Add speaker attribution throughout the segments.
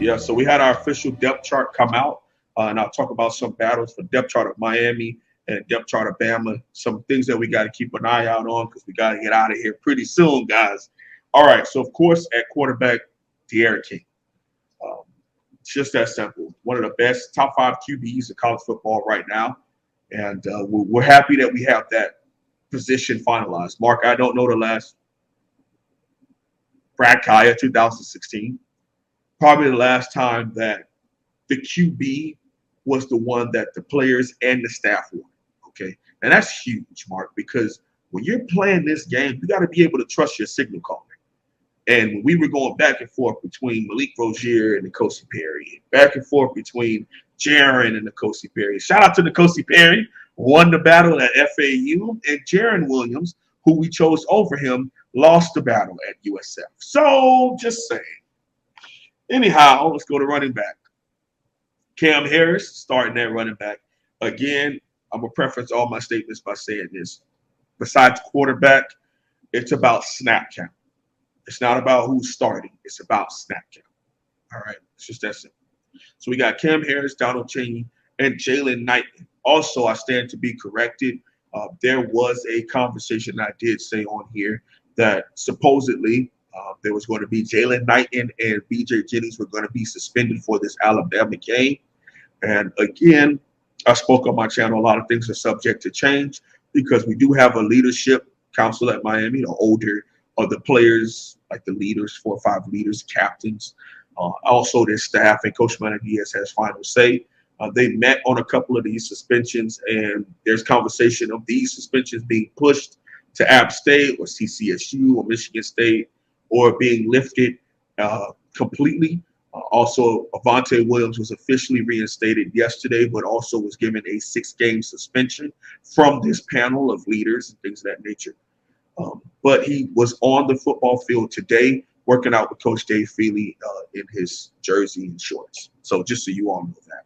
Speaker 1: Yeah, so we had our official depth chart come out, and I'll talk about some battles for depth chart of Miami and depth chart of Bama. Some things that we got to keep an eye out on because we got to get out of here pretty soon, guys. All right, so of course at quarterback, De'Aaron King. Um, it's just that simple. One of the best top 5 QBs in college football right now, and we're happy that we have that position finalized. Mark, I don't know the last. Brad Kaya, 2016. Probably the last time that the QB was the one that the players and the staff wanted. Okay. And that's huge, Mark, because when you're playing this game, you got to be able to trust your signal caller. And when we were going back and forth between Malik Rozier and N'Kosi Perry, back and forth between Jaron and N'Kosi Perry. Shout out to N'Kosi Perry, won the battle at FAU, and Jaron Williams, who we chose over him, lost the battle at USF. So just saying. Anyhow, let's go to running back. Cam Harris starting at running back. Again, I'm going to preference all my statements by saying this. Besides quarterback, it's about snap count. It's not about who's starting. It's about snap count. All right. It's just that simple. So we got Cam Harris, Donald Chaney, and Jalen Knighton. Also, I stand to be corrected. There was a conversation I did say on here that supposedly there was going to be Jalen Knighton and BJ Jennings were going to be suspended for this Alabama game. And again, I spoke on my channel. A lot of things are subject to change because we do have a leadership council at Miami, the older of the players, like the leaders, 4 or 5 leaders, captains, also their staff, and Coach Diaz has final say. They met on a couple of these suspensions, and there's conversation of these suspensions being pushed to App State or CCSU or Michigan State, or being lifted completely. Also, Avante Williams was officially reinstated yesterday, but also was given a 6-game suspension from this panel of leaders and things of that nature. But he was on the football field today working out with Coach Dave Feely in his jersey and shorts. So just so you all know that.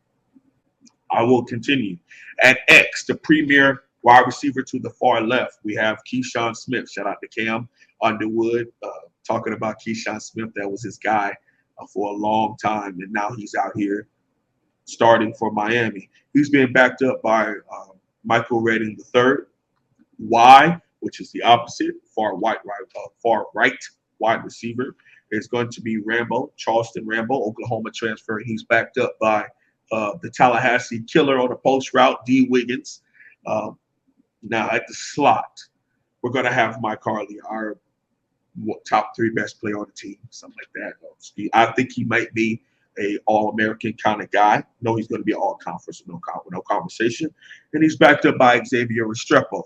Speaker 1: I will continue. At X, the premier wide receiver to the far left, we have Keyshawn Smith. Shout out to Cam Underwood. Talking about Keyshawn Smith, that was his guy for a long time, and now he's out here starting for Miami. He's being backed up by Michael Redding III. Y, which is the opposite, far right wide receiver, is going to be Charleston Rambo, Oklahoma transfer. He's backed up by the Tallahassee killer on the post route, D. Wiggins. Now at the slot, we're going to have Mike Harley, our top 3 best player on the team, something like that. I think he might be a All-American kind of guy. No, he's going to be an All-Conference, no conversation. And he's backed up by Xavier Restrepo.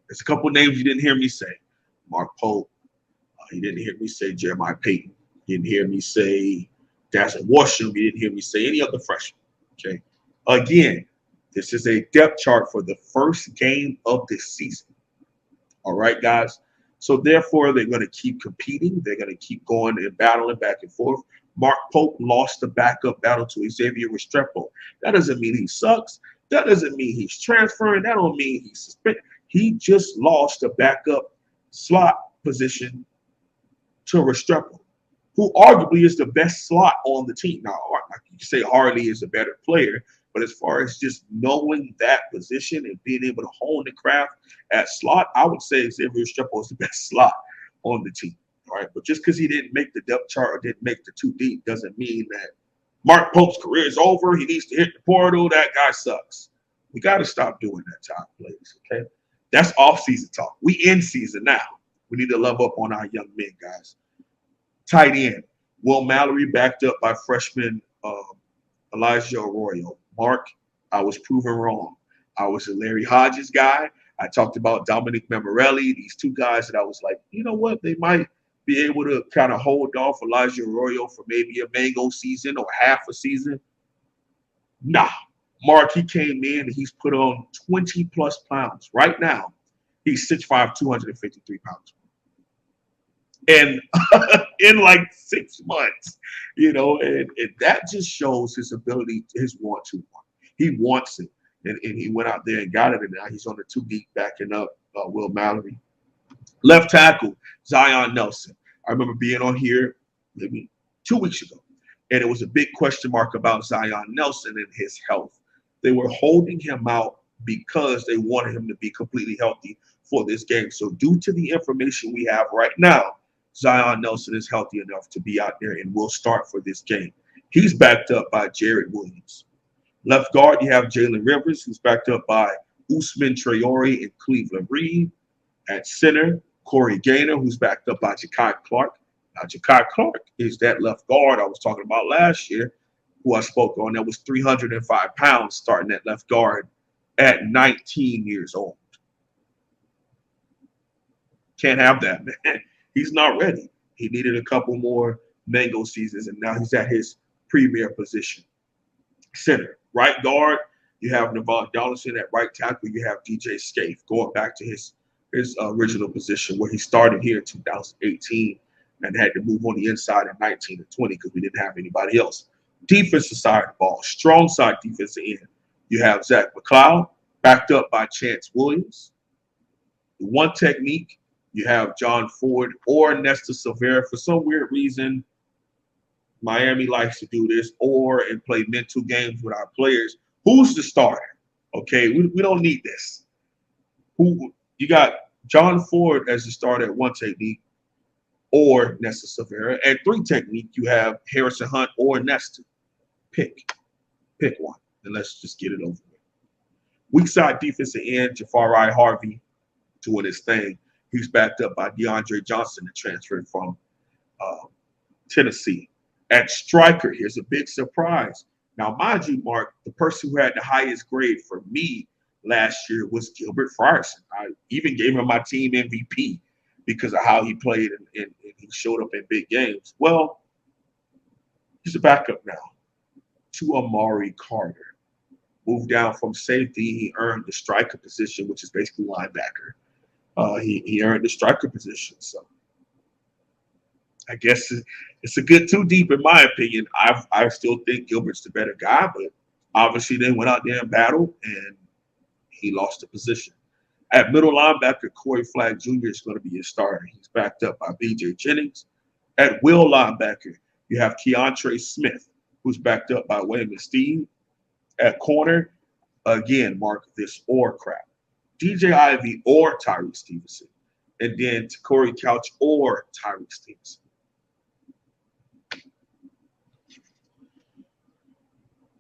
Speaker 1: There's a couple names you didn't hear me say. Mark Pope. You didn't hear me say Jeremiah Payton. You didn't hear me say Dazan Washington. You didn't hear me say any other freshman. Okay. Again, this is a depth chart for the first game of this season. All right, guys. So therefore, they're going to keep competing. They're going to keep going and battling back and forth. Mark Pope lost the backup battle to Xavier Restrepo. That doesn't mean he sucks. That doesn't mean he's transferring. That don't mean he's suspended. He just lost a backup slot position to Restrepo, who arguably is the best slot on the team. Now, like you say, Harley is a better player, but as far as just knowing that position and being able to hone the craft at slot, I would say Xavier Restrepo is the best slot on the team. All right, but just because he didn't make the depth chart or didn't make the 2 deep doesn't mean that Mark Pope's career is over. He needs to hit the portal. That guy sucks. We got to stop doing that, top players. Okay, that's off-season talk. We in season now. We need to love up on our young men, guys. Tight end, Will Mallory backed up by freshman Elijah Arroyo. Mark, I was proven wrong. I was a Larry Hodges guy. I talked about Dominique Memorelli, these 2 guys that I was like, you know what, they might be able to kind of hold off Elijah Arroyo for maybe a mango season or half a season. Nah. Mark, he came in and he's put on 20-plus pounds. Right now, he's 6'5", 253 pounds. And in like 6 months, and that just shows his ability, his want-to. He wants it. And he went out there and got it, and now he's on the 2 deep backing up Will Mallory. Left tackle, Zion Nelson. I remember being on here maybe 2 weeks ago. And it was a big question mark about Zion Nelson and his health. They were holding him out because they wanted him to be completely healthy for this game. So due to the information we have right now, Zion Nelson is healthy enough to be out there and will start for this game. He's backed up by Jared Williams. Left guard, you have Jalen Rivers, who's backed up by Usman Traore and Cleveland Reed. At center, Corey Gaynor, who's backed up by Jakarta Clark. Now, Jakarta Clark is that left guard I was talking about last year, who I spoke on, that was 305 pounds starting at left guard at 19 years old. Can't have that, man. He's not ready. He needed a couple more mango seasons, and now he's at his premier position. Center, right guard, you have Navon Donaldson. At right tackle, you have DJ Scaife, going back to his original position where he started here in 2018 and had to move on the inside in 19 and 20 because we didn't have anybody else. Defensive side of the ball, strong side defensive end. You have Zach McLeod, backed up by Chance Williams. The one technique, you have John Ford or Nesta Silvera. For some weird reason, Miami likes to do this and play mental games with our players. Who's the starter? Okay, we don't need this. Who you got? John Ford as the starter at one technique, or Nesta Silvera. At 3 technique, you have Harrison Hunt or Nesta. Pick one, and let's just get it over with. Weak side defensive end, Jafari Harvey doing his thing. He's backed up by DeAndre Johnson, that transferred from Tennessee. At striker, here's a big surprise. Now, mind you, Mark, the person who had the highest grade for me last year was Gilbert Fryerson. I even gave him my team MVP because of how he played and he showed up in big games. Well, he's a backup now to Amari Carter. Moved down from safety. He earned the striker position, which is basically linebacker. He earned the striker position. So I guess it's a good 2 deep in my opinion. I still think Gilbert's the better guy, but obviously they went out there and battled, and he lost the position. At middle linebacker, Corey Flagg Jr. is going to be his starter. He's backed up by B.J. Jennings. At will linebacker, you have Keyshawn Smith, who's backed up by Wayman Steve. At corner, again, mark this or crap. DJ Ivy or Tyree Stevenson. And then Corey Couch or Tyree Stevenson.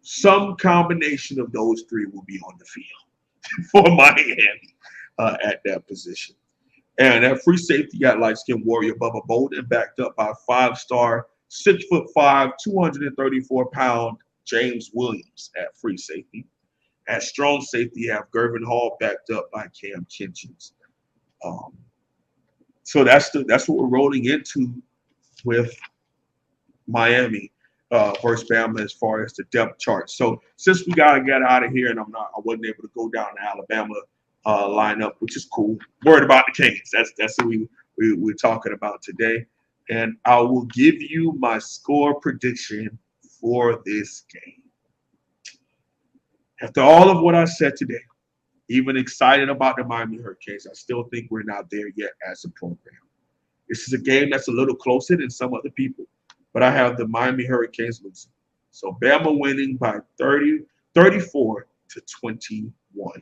Speaker 1: Some combination of those 3 will be on the field for Miami at that position. And at free safety, you got light-skinned warrior Bubba Bolden, backed up by 5-star, 6'5", 234-pound James Williams at free safety. At strong safety, you have Gervin Hall, backed up by Cam Kinchins. So that's what we're rolling into with Miami versus Bama as far as the depth chart. So since we gotta get out of here, and I wasn't able to go down to Alabama lineup, which is cool. Worried about the Canes. That's what we're talking about today. And I will give you my score prediction for this game. After all of what I said today, even excited about the Miami Hurricanes, I still think we're not there yet as a program. This is a game that's a little closer than some other people, but I have the Miami Hurricanes losing. So Bama winning by 34 to 21.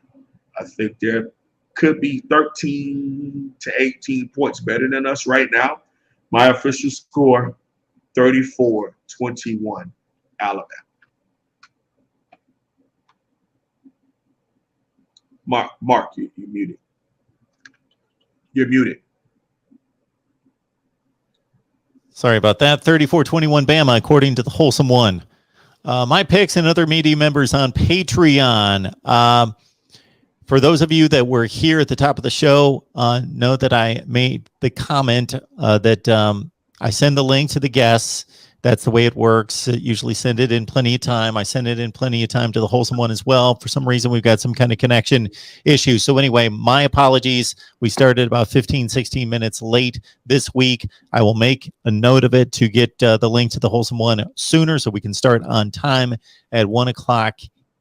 Speaker 1: I think there could be 13 to 18 points better than us right now. My official score, 34-21, Alabama. Mark, you're muted. You're muted.
Speaker 2: Sorry about that. 34-21 Bama, according to the Wholesome One. My picks and other media members on Patreon. For those of you that were here at the top of the show, know that I made the comment that I send the link to the guests. That's the way it works. Usually send it in plenty of time. I send it in plenty of time to the Wholesome One as well. For some reason, we've got some kind of connection issue. So anyway, my apologies. We started about 15, 16 minutes late this week. I will make a note of it to get the link to the Wholesome One sooner so we can start on time at 1 o'clock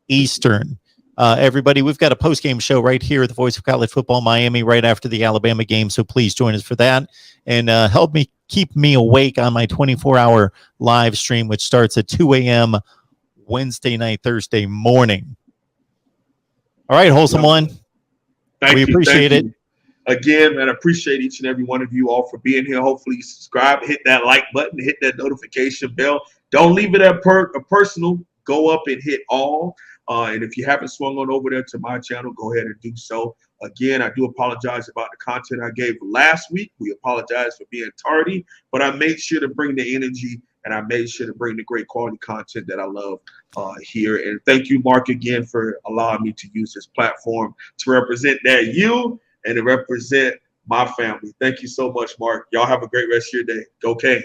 Speaker 2: Eastern. Everybody, we've got a post-game show right here at the Voice of College Football Miami right after the Alabama game, so please join us for that. And help me keep me awake on my 24-hour live stream, which starts at 2 a.m. Wednesday night, Thursday morning. All right, Wholesome One. We appreciate it.
Speaker 1: Again, man, I appreciate each and every one of you all for being here. Hopefully you subscribe, hit that like button, hit that notification bell. Don't leave it at personal. Go up and hit all. And if you haven't swung on over there to my channel, go ahead and do so. Again, I do apologize about the content I gave last week. We apologize for being tardy, but I made sure to bring the energy and I made sure to bring the great quality content that I love here. And thank you, Mark, again, for allowing me to use this platform to represent that you and to represent my family. Thank you so much, Mark. Y'all have a great rest of your day. Go Canes.